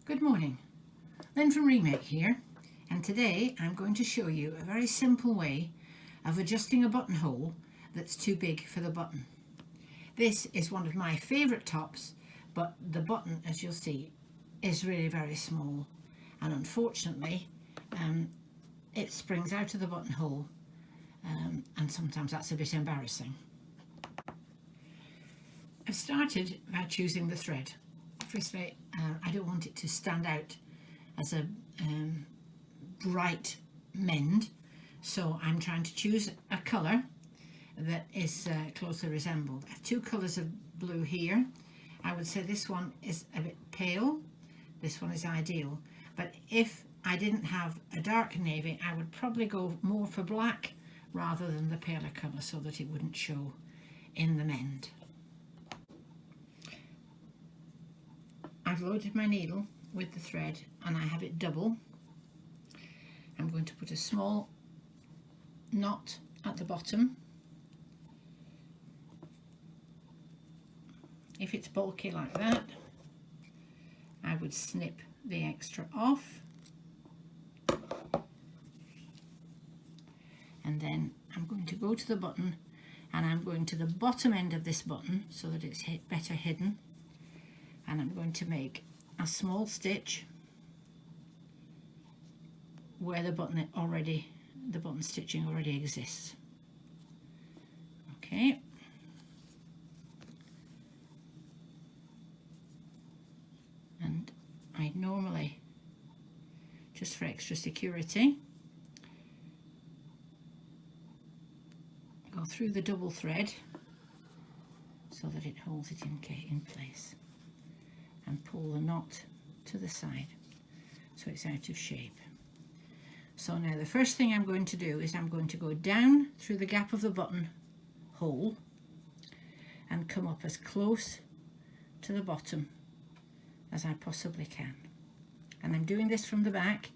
Good morning, Lynn from Remake here, and today I'm going to show you a very simple way of adjusting a buttonhole that's too big for the button. This is one of my favourite tops, but the button, as you'll see, is really very small, and unfortunately it springs out of the buttonhole, and sometimes that's a bit embarrassing. I've started by choosing the thread. Obviously, I don't want it to stand out as a bright mend, so I'm trying to choose a colour that is closely resembled. I have two colours of blue here. I would say this one is a bit pale, this one is ideal, but if I didn't have a dark navy, I would probably go more for black rather than the paler colour so that it wouldn't show in the mend. I've loaded my needle with the thread and I have it double. I'm going to put a small knot at the bottom. If it's bulky like that, I would snip the extra off. And then I'm going to go to the button and I'm going to the bottom end of this button so that it's better hidden. And I'm going to make a small stitch where the button stitching already exists. Okay. And I normally, just for extra security, go through the double thread so that it holds it in place, and pull the knot to the side so it's out of shape. So now the first thing I'm going to do is I'm going to go down through the gap of the button hole and come up as close to the bottom as I possibly can. And I'm doing this from the back,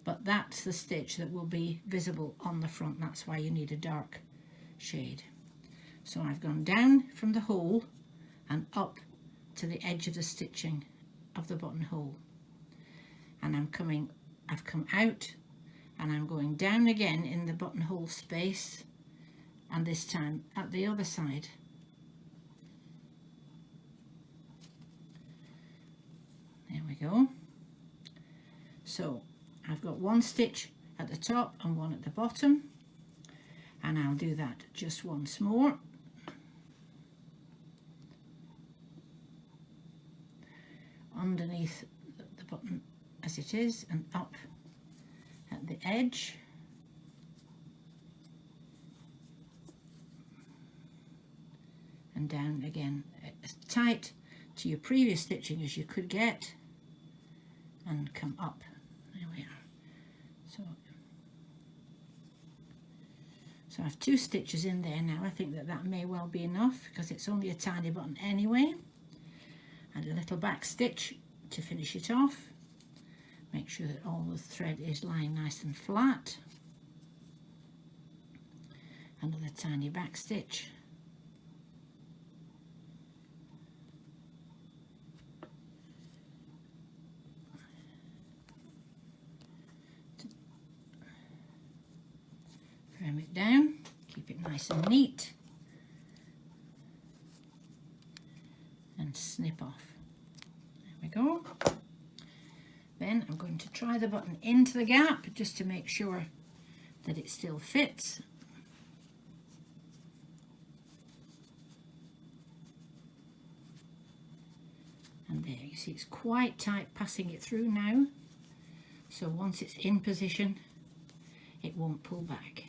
but that's the stitch that will be visible on the front. That's why you need a dark shade. So I've gone down from the hole and up to the edge of the stitching of the buttonhole, and I've come out and I'm going down again in the buttonhole space, and this time at the other side. There we go. So I've got one stitch at the top and one at the bottom, and I'll do that just once more. Underneath the button as it is, and up at the edge, and down again as tight to your previous stitching as you could get, and come up. There we are. So I have two stitches in there now. I think that may well be enough because it's only a tiny button anyway. And a little back stitch to finish it off. Make sure that all the thread is lying nice and flat. Another tiny back stitch. Firm it down, keep it nice and neat, and snip off. There we go. Then I'm going to try the button into the gap just to make sure that it still fits. And there, you see it's quite tight passing it through now. So once it's in position, it won't pull back.